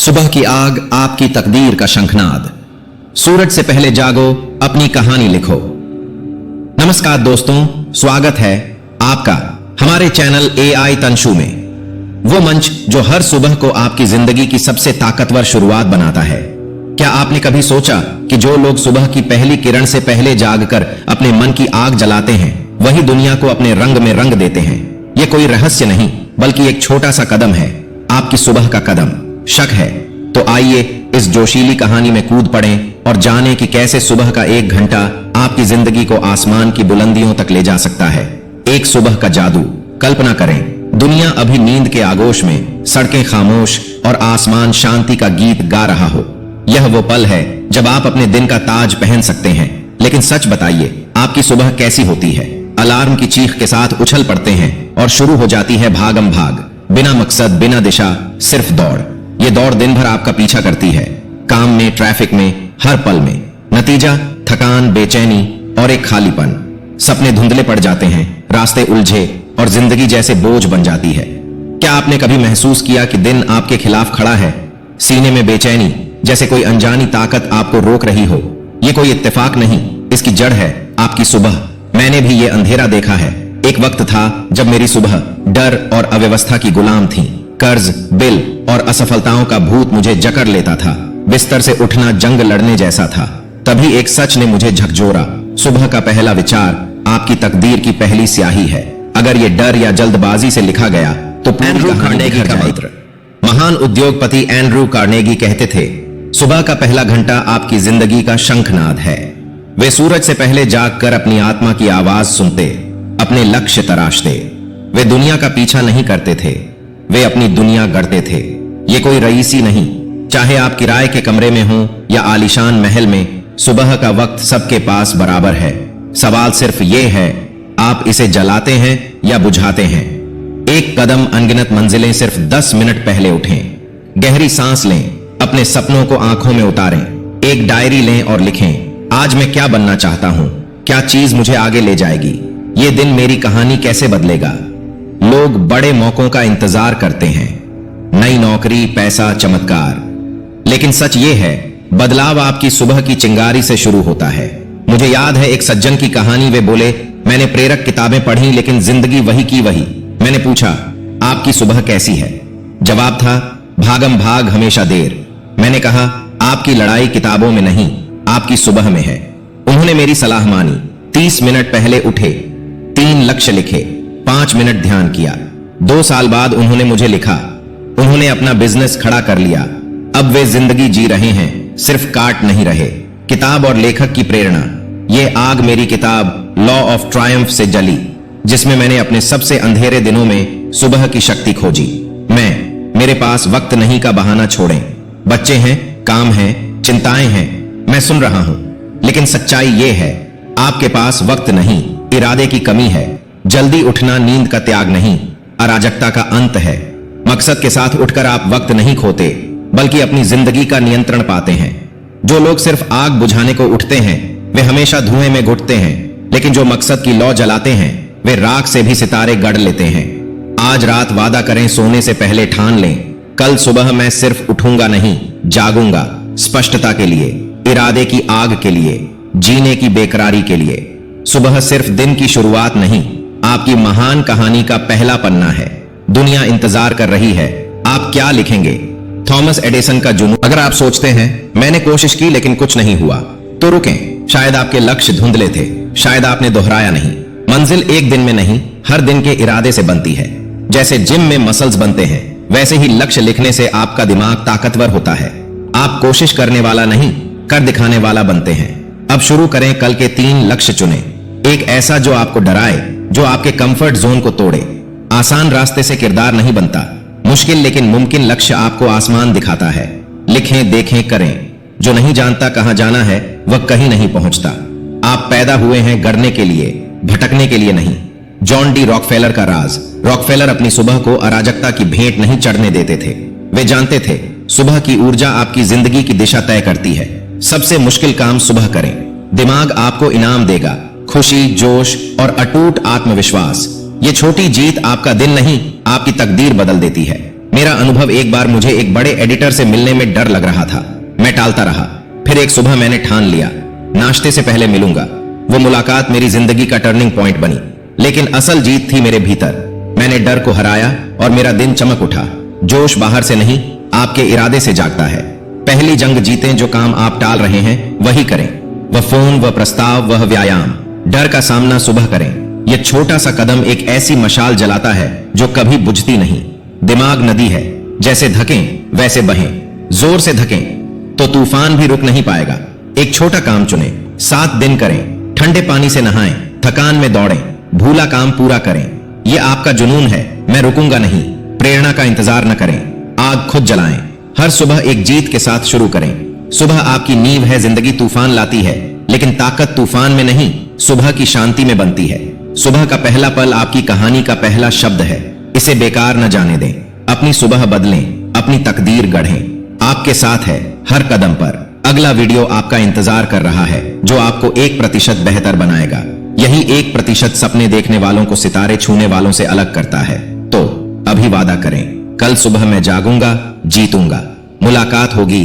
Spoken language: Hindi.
सुबह की आग आपकी तकदीर का शंखनाद। सूरज से पहले जागो, अपनी कहानी लिखो। नमस्कार दोस्तों, स्वागत है आपका हमारे चैनल AI तंशु में, वो मंच जो हर सुबह को आपकी जिंदगी की सबसे ताकतवर शुरुआत बनाता है। क्या आपने कभी सोचा कि जो लोग सुबह की पहली किरण से पहले जागकर अपने मन की आग जलाते हैं, वही दुनिया को अपने रंग में रंग देते हैं। यह कोई रहस्य नहीं, बल्कि एक छोटा सा कदम है, आपकी सुबह का कदम। शक है तो आइए इस जोशीली कहानी में कूद पड़ें और जानें कि कैसे सुबह का एक घंटा आपकी जिंदगी को आसमान की बुलंदियों तक ले जा सकता है। एक सुबह का जादू। कल्पना करें, दुनिया अभी नींद के आगोश में, सड़कें खामोश और आसमान शांति का गीत गा रहा हो। यह वो पल है जब आप अपने दिन का ताज पहन सकते हैं। लेकिन सच बताइए, आपकी सुबह कैसी होती है? अलार्म की चीख के साथ उछल पड़ते हैं और शुरू हो जाती है भागम भाग, बिना मकसद, बिना दिशा, सिर्फ दौड़। ये दौड़ दिन भर आपका पीछा करती है, काम में, ट्रैफिक में, हर पल में। नतीजा थकान, बेचैनी और एक खालीपन। सपने धुंधले पड़ जाते हैं, रास्ते उलझे और जिंदगी जैसे बोझ बन जाती है। क्या आपने कभी महसूस किया कि दिन आपके खिलाफ खड़ा है? सीने में बेचैनी, जैसे कोई अनजानी ताकत आपको रोक रही हो। ये कोई इत्तेफाक नहीं, इसकी जड़ है आपकी सुबह। मैंने भी ये अंधेरा देखा है। एक वक्त था जब मेरी सुबह डर और अव्यवस्था की गुलाम थी। कर्ज, बिल और असफलताओं का भूत मुझे जकड़ लेता था। बिस्तर से उठना जंग लड़ने जैसा था। तभी एक सच ने मुझे झकझोरा। सुबह का पहला विचार आपकी तकदीर की पहली स्याही है। अगर ये डर या जल्दबाजी से लिखा गया तो एंड्रू कार्नेगी का मंत्र। महान उद्योगपति एंड्रू कार्नेगी कहते थे, सुबह का पहला घंटा आपकी जिंदगी का शंखनाद है। वे सूरज से पहले जागकर अपनी आत्मा की आवाज सुनते, अपने लक्ष्य तराशते। वे दुनिया का पीछा नहीं करते थे, वे अपनी दुनिया गढ़ते थे। ये कोई रईसी नहीं, चाहे आप किराए के कमरे में हो या आलीशान महल में, सुबह का वक्त सबके पास बराबर है। सवाल सिर्फ ये है, आप इसे जलाते हैं या बुझाते हैं। एक कदम अनगिनत मंजिलें सिर्फ 10 मिनट पहले उठें। गहरी सांस लें, अपने सपनों को आंखों में उतारें। एक डायरी लें और लिखें, आज मैं क्या बनना चाहता हूं, क्या चीज मुझे आगे ले जाएगी, ये दिन मेरी कहानी कैसे बदलेगा। लोग बड़े मौकों का इंतजार करते हैं, नई नौकरी, पैसा, चमत्कार। लेकिन सच ये है, बदलाव आपकी सुबह की चिंगारी से शुरू होता है। मुझे याद है एक सज्जन की कहानी। वे बोले, मैंने प्रेरक किताबें पढ़ी लेकिन जिंदगी वही की वही। मैंने पूछा, आपकी सुबह कैसी है? जवाब था, भागम भाग, हमेशा देर। मैंने कहा, आपकी लड़ाई किताबों में नहीं, आपकी सुबह में है। उन्होंने मेरी सलाह मानी। 30 मिनट पहले उठे, 3 लक्ष्य लिखे, 5 मिनट ध्यान किया। 2 साल बाद उन्होंने मुझे लिखा, उन्होंने अपना बिजनेस खड़ा कर लिया। अब वे जिंदगी जी रहे हैं, सिर्फ काट नहीं रहे। किताब और लेखक की प्रेरणा। ये आग मेरी किताब लॉ ऑफ ट्रायम्फ से जली, जिसमें मैंने अपने सबसे अंधेरे दिनों में सुबह की शक्ति खोजी। मेरे पास वक्त नहीं का बहाना छोड़ें। बच्चे हैं, काम है, चिंताएं हैं, मैं सुन रहा हूं। लेकिन सच्चाई ये है, आपके पास वक्त नहीं, इरादे की कमी है। जल्दी उठना नींद का त्याग नहीं, अराजकता का अंत है। मकसद के साथ उठकर आप वक्त नहीं खोते, बल्कि अपनी जिंदगी का नियंत्रण पाते हैं। जो लोग सिर्फ आग बुझाने को उठते हैं, वे हमेशा धुएं में घुटते हैं। लेकिन जो मकसद की लौ जलाते हैं, वे राख से भी सितारे गढ़ लेते हैं। आज रात वादा करें, सोने से पहले ठान लें, कल सुबह मैं सिर्फ उठूंगा नहीं, जागूंगा। स्पष्टता के लिए, इरादे की आग के लिए, जीने की बेकरारी के लिए। सुबह सिर्फ दिन की शुरुआत नहीं, आपकी महान कहानी का पहला पन्ना है। दुनिया इंतजार कर रही है, आप क्या लिखेंगे? थॉमस एडिसन का जुनून। अगर आप सोचते हैं, मैंने कोशिश की लेकिन कुछ नहीं हुआ, तो रुकें। शायद आपके लक्ष्य धुंधले थे, शायद आपने दोहराया नहीं। मंजिल एक दिन में नहीं, हर दिन के इरादे से बनती है। जैसे जिम में मसल्स बनते हैं, वैसे ही लक्ष्य लिखने से आपका दिमाग ताकतवर होता है। आप कोशिश करने वाला नहीं, कर दिखाने वाला बनते हैं। अब शुरू करें, कल के 3 लक्ष्य चुनें। एक ऐसा जो आपको डराए, जो आपके कंफर्ट जोन को तोड़े। आसान रास्ते से किरदार नहीं बनता, मुश्किल लेकिन मुमकिन लक्ष्य आपको आसमान दिखाता है। लिखें, देखें, करें। जो नहीं जानता कहां जाना है, वह कहीं नहीं पहुंचता। आप पैदा हुए हैं गढ़ने के लिए, भटकने के लिए नहीं। जॉन डी रॉकफेलर का राज। रॉकफेलर अपनी सुबह को अराजकता की भेंट नहीं चढ़ने देते थे। वे जानते थे, सुबह की ऊर्जा आपकी जिंदगी की दिशा तय करती है। सबसे मुश्किल काम सुबह करें, दिमाग आपको इनाम देगा। खुशी, जोश और अटूट आत्मविश्वास। ये छोटी जीत आपका दिन नहीं, आपकी तकदीर बदल देती है। मेरा अनुभव एक बार मुझे एक बड़े एडिटर से मिलने में डर लग रहा था। मैं टालता रहा। फिर एक सुबह मैंने ठान लिया, नाश्ते से पहले मिलूंगा। वो मुलाकात मेरी जिंदगी का टर्निंग पॉइंट बनी। लेकिन असल जीत थी मेरे भीतर। मैंने डर को हराया और मेरा दिन चमक उठा। जोश बाहर से नहीं, आपके इरादे से जागता है। पहली जंग जीतें, जो काम आप टाल रहे हैं वही करें। वह फोन, वह प्रस्ताव, वह व्यायाम। डर का सामना सुबह करें। यह छोटा सा कदम एक ऐसी मशाल जलाता है जो कभी बुझती नहीं। दिमाग नदी है, जैसे धकें वैसे बहें। जोर से धकें तो तूफान भी रुक नहीं पाएगा। एक छोटा काम चुनें, 7 दिन करें। ठंडे पानी से नहाएं, थकान में दौड़ें, भूला काम पूरा करें। यह आपका जुनून है, मैं रुकूंगा नहीं। प्रेरणा का इंतजार न करें, आग खुद जलाएं। हर सुबह एक जीत के साथ शुरू करें। सुबह आपकी नींव है। जिंदगी तूफान लाती है, लेकिन ताकत तूफान में नहीं, सुबह की शांति में बनती है। सुबह का पहला पल आपकी कहानी का पहला शब्द है। इसे बेकार न जाने दें। अपनी सुबह बदलें, अपनी तकदीर गढ़ें। आपके साथ है हर कदम पर। अगला वीडियो आपका इंतजार कर रहा है, जो आपको 1% बेहतर बनाएगा। यही 1% सपने देखने वालों को सितारे छूने वालों से अलग करता है। तो अभी वादा करें, कल सुबह मैं जागूंगा, जीतूंगा। मुलाकात होगी